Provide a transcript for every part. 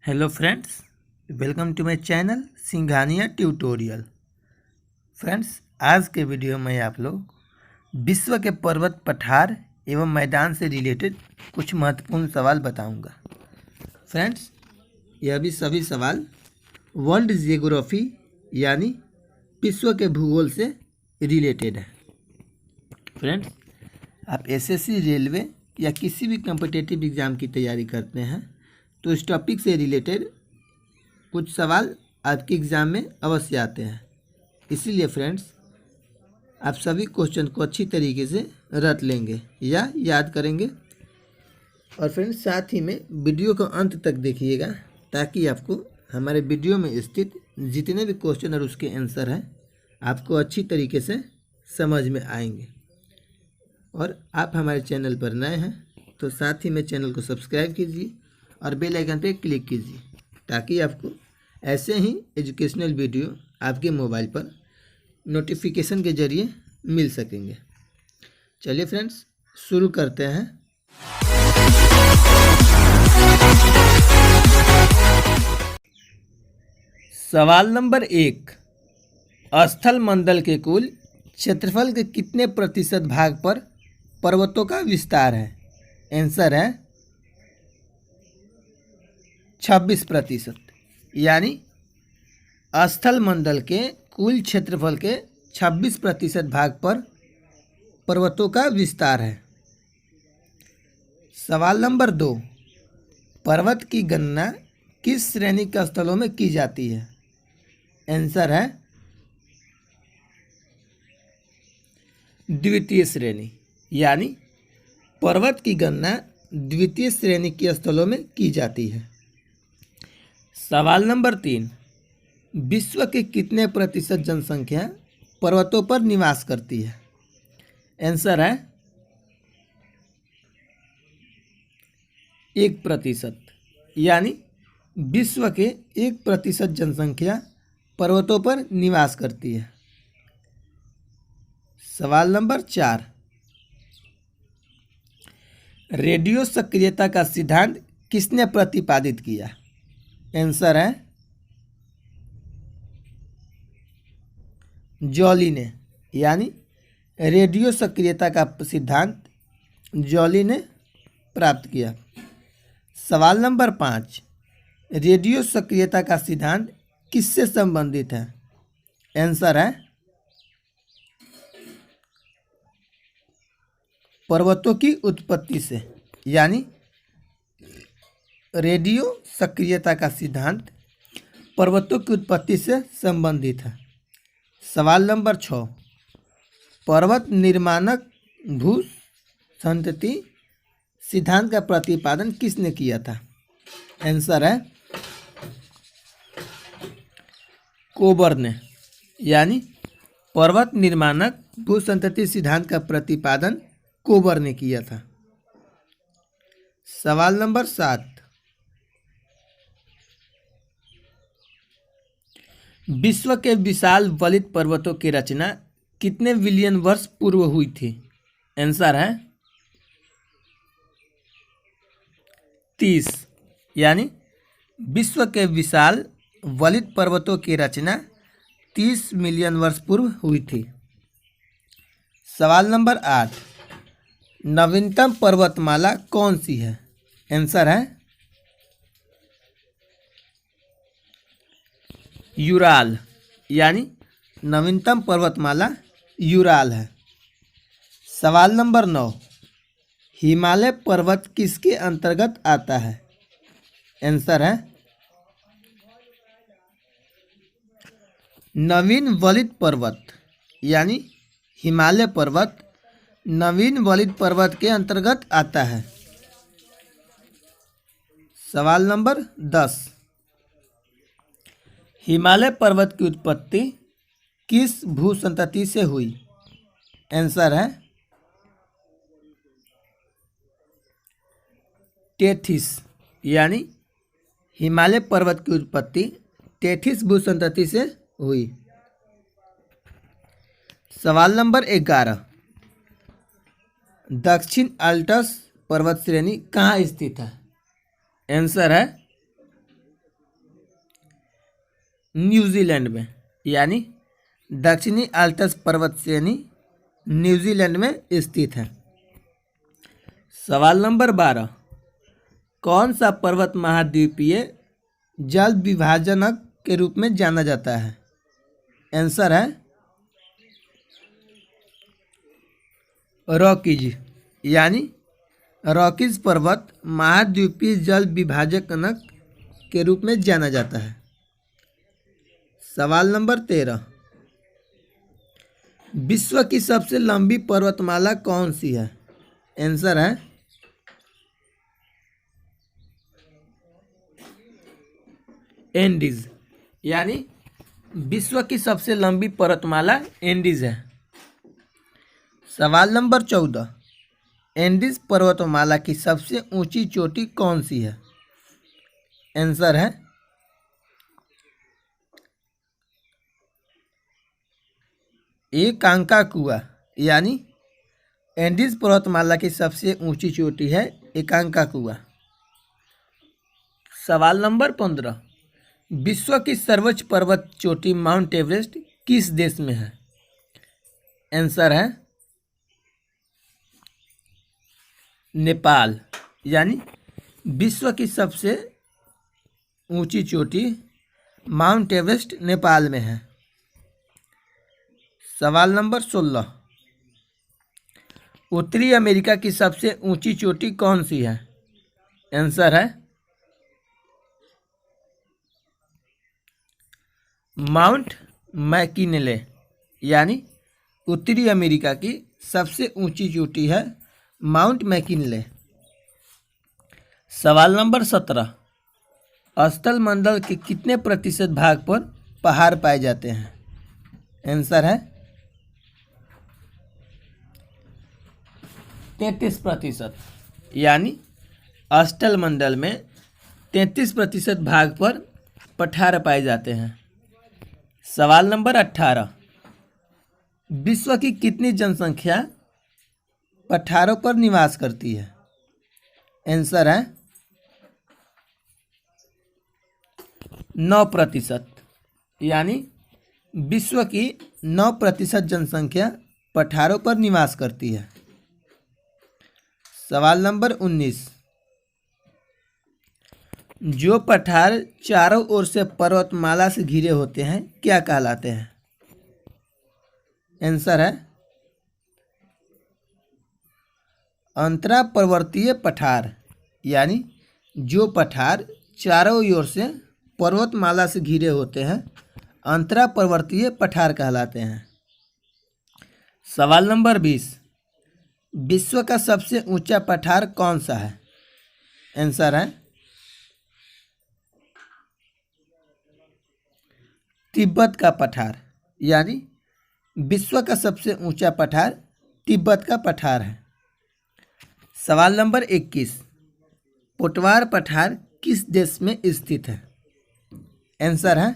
Hello friends, welcome to my channel Singhania tutorial. Friends, आज के video में आप लोग विश्व के पर्वत पठार एवं मैदान से रिलेटेड कुछ महत्वपूर्ण सवाल बताऊंगा। फ्रेंड्स, यह भी सभी सवाल वर्ल्ड जियोग्राफी यानी विश्व के भूगोल से रिलेटेड है। फ्रेंड्स, आप एसएससी, रेलवे या किसी भी कॉम्पिटिटिव एग्ज़ाम की तैयारी करते हैं तो इस टॉपिक से रिलेटेड कुछ सवाल आपके एग्ज़ाम में अवश्य आते हैं। इसीलिए फ्रेंड्स, आप सभी क्वेश्चन को अच्छी तरीके से रट लेंगे या याद करेंगे। और फ्रेंड्स, साथ ही में वीडियो को अंत तक देखिएगा ताकि आपको हमारे वीडियो में स्थित जितने भी क्वेश्चन और उसके आंसर हैं आपको अच्छी तरीके से समझ में आएंगे। और आप हमारे चैनल पर नए हैं तो साथ ही में चैनल को सब्सक्राइब कीजिए और बेल आइकन पे क्लिक कीजिए ताकि आपको ऐसे ही एजुकेशनल वीडियो आपके मोबाइल पर नोटिफिकेशन के जरिए मिल सकेंगे। चलिए फ्रेंड्स, शुरू करते हैं। सवाल नंबर 1, स्थल मंडल के कुल क्षेत्रफल के कितने प्रतिशत भाग पर पर्वतों का विस्तार है? आंसर है 26%। यानी स्थल मंडल के कुल क्षेत्रफल के 26% भाग पर पर्वतों का विस्तार है। सवाल नंबर 2, पर्वत की गणना किस श्रेणी के स्थलों में की जाती है? आंसर है द्वितीय श्रेणी। यानी पर्वत की गणना द्वितीय श्रेणी के स्थलों में की जाती है। सवाल नंबर 3, विश्व के कितने प्रतिशत जनसंख्या पर्वतों पर निवास करती है? आंसर है 1%। यानी विश्व के 1% जनसंख्या पर्वतों पर निवास करती है। सवाल नंबर 4, रेडियो सक्रियता का सिद्धांत किसने प्रतिपादित किया? आंसर है जॉली ने। यानी रेडियो सक्रियता का सिद्धांत जॉली ने प्राप्त किया। सवाल नंबर 5, रेडियो सक्रियता का सिद्धांत किससे संबंधित है? आंसर है पर्वतों की उत्पत्ति से। यानी रेडियो सक्रियता का सिद्धांत पर्वतों की उत्पत्ति से संबंधित है। सवाल नंबर 6, पर्वत निर्माणक भू संतति सिद्धांत का प्रतिपादन किसने किया था? आंसर है कोबर ने। यानी पर्वत निर्माणक भू संतति सिद्धांत का प्रतिपादन कोबर ने किया था। सवाल नंबर 7, विश्व के विशाल वलित पर्वतों की रचना कितने बिलियन वर्ष पूर्व हुई थी? आंसर है 30। यानी विश्व के विशाल वलित पर्वतों की रचना 30 मिलियन वर्ष पूर्व हुई थी। सवाल नंबर 8, नवीनतम पर्वतमाला कौन सी है? आंसर है यूराल। यानी नवीनतम पर्वतमाला यूराल है। सवाल नंबर 9, हिमालय पर्वत किसके अंतर्गत आता है? आंसर है नवीन वलित पर्वत। यानी हिमालय पर्वत नवीन वलित पर्वत के अंतर्गत आता है। सवाल नंबर 10, हिमालय पर्वत की उत्पत्ति किस भूसंतति से हुई? आंसर है टेथिस। यानी हिमालय पर्वत की उत्पत्ति टेथिस भूसंतति से हुई। सवाल नंबर 11, दक्षिण आल्प्स पर्वत श्रेणी कहाँ स्थित है? आंसर है न्यूजीलैंड में, यानी दक्षिणी आल्प्स पर्वत श्रेणी न्यूजीलैंड में स्थित है। सवाल नंबर 12, कौन सा पर्वत महाद्वीपीय जल विभाजनक के रूप में जाना जाता है? आंसर है रॉकीज, यानी रॉकीज पर्वत महाद्वीपीय जल विभाजनक के रूप में जाना जाता है। सवाल नंबर 13, विश्व की सबसे लंबी पर्वतमाला कौन सी है? आंसर है एंडीज, यानी विश्व की सबसे लंबी पर्वतमाला एंडीज है। सवाल नंबर 14, एंडीज पर्वतमाला की सबसे ऊंची चोटी कौन सी है? आंसर है एकांकागुआ, यानी एंडीज पर्वतमाला की सबसे ऊंची चोटी है एकांकागुआ। सवाल नंबर 15, विश्व की सर्वोच्च पर्वत चोटी माउंट एवरेस्ट किस देश में है? आंसर है नेपाल, यानी विश्व की सबसे ऊंची चोटी माउंट एवरेस्ट नेपाल में है। सवाल नंबर 16, उत्तरी अमेरिका की सबसे ऊंची चोटी कौन सी है? आंसर है माउंट मैकिनले, यानी उत्तरी अमेरिका की सबसे ऊंची चोटी है माउंट मैकिनले। सवाल नंबर 17, स्थल मंडल के कितने प्रतिशत भाग पर पहाड़ पाए जाते हैं? आंसर है 33%, यानी स्थल मंडल में 33% भाग पर पठार पाए जाते हैं। सवाल नंबर 18, विश्व की कितनी जनसंख्या पठारों पर निवास करती है? आंसर है 9%, यानी विश्व की 9% जनसंख्या पठारों पर निवास करती है। सवाल नंबर 19, जो पठार चारों ओर से पर्वतमाला से घिरे होते हैं क्या कहलाते हैं? आंसर है अंतरा पर्वतीय पठार, यानी जो पठार चारों ओर से पर्वतमाला से घिरे होते हैं अंतरा पर्वतीय पठार कहलाते हैं। सवाल नंबर 20, विश्व का सबसे ऊंचा पठार कौन सा है? आंसर है तिब्बत का पठार, यानी विश्व का सबसे ऊंचा पठार तिब्बत का पठार है। सवाल नंबर 21, पोटवार पठार किस देश में स्थित है? आंसर है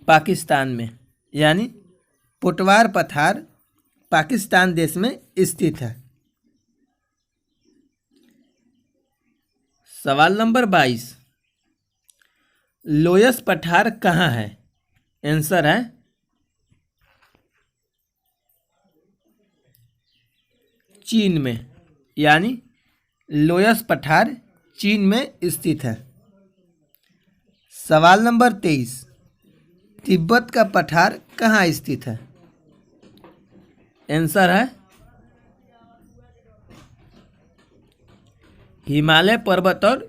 पाकिस्तान में, यानी पोटवार पठार पाकिस्तान देश में स्थित है। सवाल नंबर 22, लोयस पठार कहाँ है? आंसर है चीन में, यानी लोयस पठार चीन में स्थित है। सवाल नंबर 23, तिब्बत का पठार कहाँ स्थित है? आंसर है हिमालय पर्वत और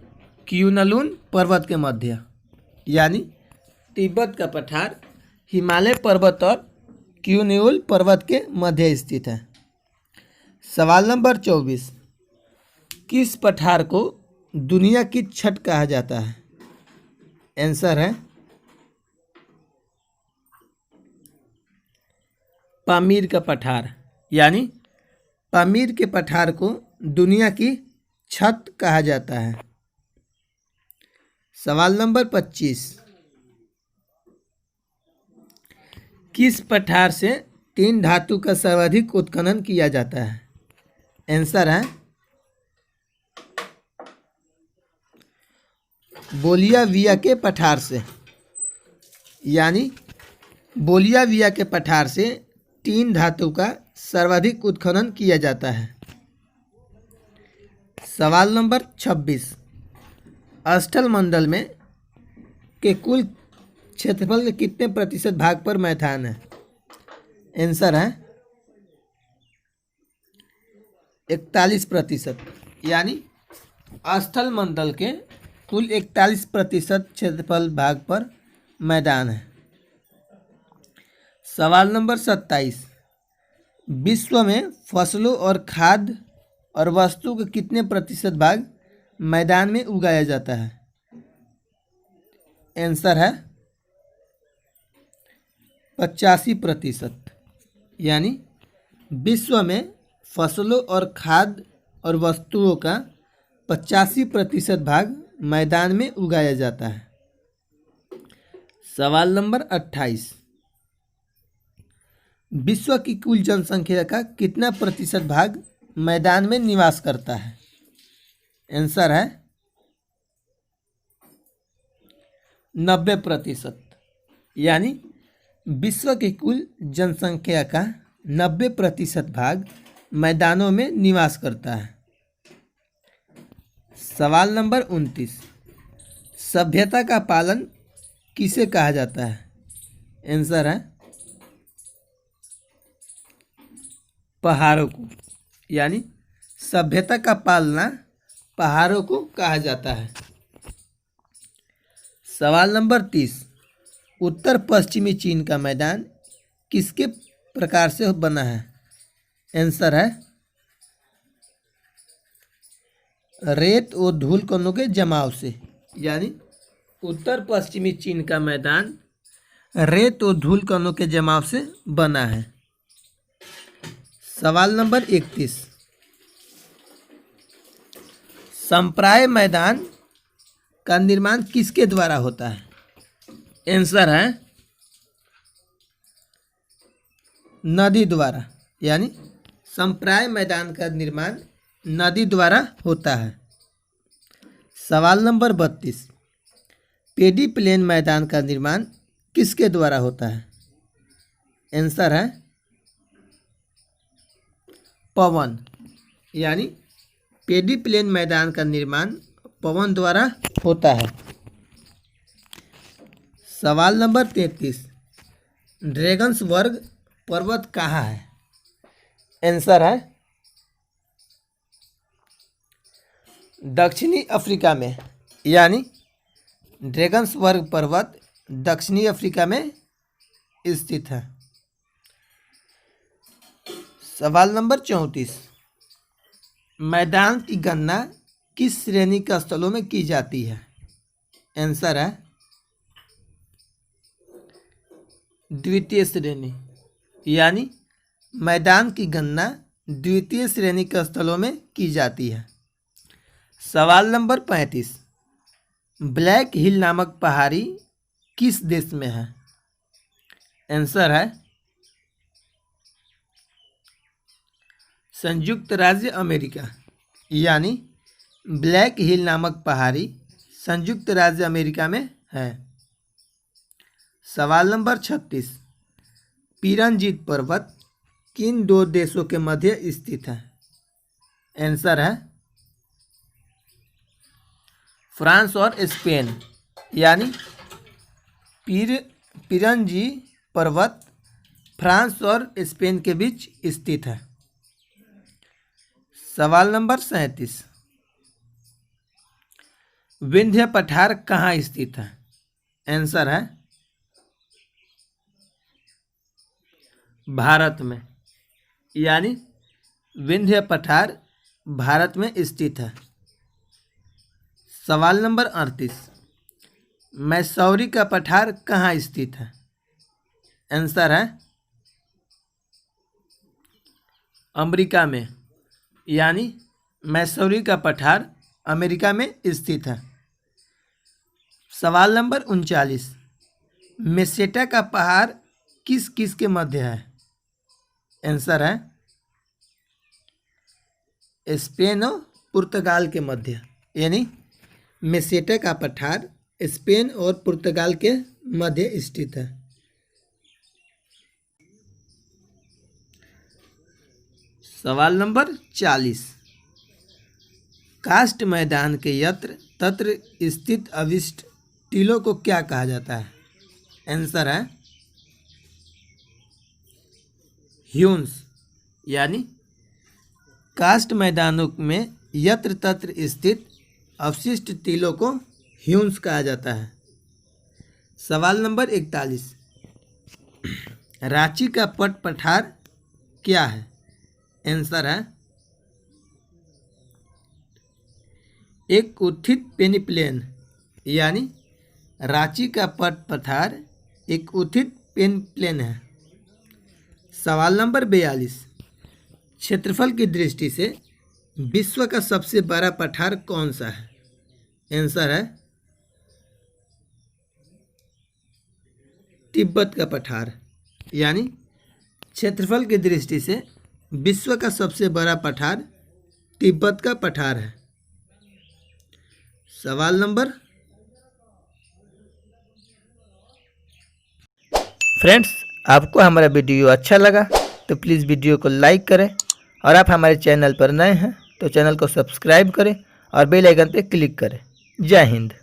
क्यूनलुन पर्वत के मध्य, यानी तिब्बत का पठार हिमालय पर्वत और क्यूनलुन पर्वत के मध्य स्थित है। सवाल नंबर 24, किस पठार को दुनिया की छत कहा जाता है? आंसर है पामीर का पठार, यानी पामीर के पठार को दुनिया की छत कहा जाता है। सवाल नंबर 25, किस पठार से तीन धातु का सर्वाधिक उत्खनन किया जाता है? आंसर है बोलियाविया के पठार से, यानी बोलियाविया के पठार से टीन धातु का सर्वाधिक उत्खनन किया जाता है। सवाल नंबर 26, अस्थल मंडल में के कुल क्षेत्रफल के कितने प्रतिशत भाग पर मैदान है? आंसर है 41%, यानी अस्थल मंडल के कुल 41% क्षेत्रफल भाग पर मैदान है। सवाल नंबर 27, विश्व में फसलों और खाद्य और वस्तु के कितने प्रतिशत भाग मैदान में उगाया जाता है? आंसर है 85%, यानी विश्व में फसलों और खाद्य और वस्तुओं का 85% भाग मैदान में उगाया जाता है। सवाल नंबर 28, विश्व की कुल जनसंख्या का कितना प्रतिशत भाग मैदान में निवास करता है? आंसर है 90%, यानी विश्व की कुल जनसंख्या का 90% भाग मैदानों में निवास करता है। सवाल नंबर 29, सभ्यता का पालन किसे कहा जाता है? आंसर है पहाड़ों को, यानी सभ्यता का पालना पहाड़ों को कहा जाता है। सवाल नंबर 30, उत्तर पश्चिमी चीन का मैदान किसके प्रकार से बना है? आंसर है रेत और धूल कणों के जमाव से, यानी उत्तर पश्चिमी चीन का मैदान रेत और धूल कणों के जमाव से बना है। सवाल नंबर 31, संप्राय मैदान का निर्माण किसके द्वारा होता है? आंसर है नदी द्वारा, यानी संप्राय मैदान का निर्माण नदी द्वारा होता है। सवाल नंबर 32, पेडी प्लेन मैदान का निर्माण किसके द्वारा होता है? आंसर है पवन, यानी पेडी प्लेन मैदान का निर्माण पवन द्वारा होता है। सवाल नंबर 33, ड्रैगन्स वर्ग पर्वत कहाँ है? आंसर है दक्षिणी अफ्रीका में, यानी ड्रैगन्स वर्ग पर्वत दक्षिणी अफ्रीका में स्थित है। सवाल नंबर 34, मैदान की गणना किस श्रेणी के स्थलों में की जाती है? आंसर है द्वितीय श्रेणी, यानी मैदान की गणना द्वितीय श्रेणी के स्थलों में की जाती है। सवाल नंबर 35, ब्लैक हिल नामक पहाड़ी किस देश में है? आंसर है संयुक्त राज्य अमेरिका, यानी ब्लैक हिल नामक पहाड़ी संयुक्त राज्य अमेरिका में है। सवाल नंबर 36, पिरनजीत पर्वत किन दो देशों के मध्य स्थित है? आंसर है फ्रांस और स्पेन, यानी पिरंजी पर्वत फ्रांस और स्पेन के बीच स्थित है। सवाल नंबर 37, विंध्य पठार कहाँ स्थित है? आंसर है भारत में, यानी विंध्य पठार भारत में स्थित है। सवाल नंबर 38, मैसूरी का पठार कहाँ स्थित है? आंसर है अमेरिका में, यानी मैसूरी का पठार अमेरिका में स्थित है। सवाल नंबर 39, मेसेटा का पहाड़ किस किस के मध्य है? आंसर है स्पेन और पुर्तगाल के मध्य, यानी मेसेटा का पठार स्पेन और पुर्तगाल के मध्य स्थित है। सवाल नंबर 40। कास्ट मैदान के यत्र तत्र स्थित अविष्ट टीलों को क्या कहा जाता है? आंसर है ह्यून्स। यानी कास्ट मैदानों में यत्र तत्र स्थित अवशिष्ट टीलों को ह्यून्स कहा जाता है। सवाल नंबर 41। रांची का पट पठार क्या है? आंसर है एक उत्थित पेनिप्लेन। यानी रांची का पट पठार एक उत्थित पेनिप्लेन है। सवाल नंबर 42। क्षेत्रफल की दृष्टि से विश्व का सबसे बड़ा पठार कौन सा है? आंसर है तिब्बत का पठार। यानी क्षेत्रफल की दृष्टि से विश्व का सबसे बड़ा पठार तिब्बत का पठार है। सवाल नंबर। फ्रेंड्स, आपको हमारा वीडियो अच्छा लगा तो प्लीज़ वीडियो को लाइक करें और आप हमारे चैनल पर नए हैं तो चैनल को सब्सक्राइब करें और बेल आइकन पर क्लिक करें। जय हिंद।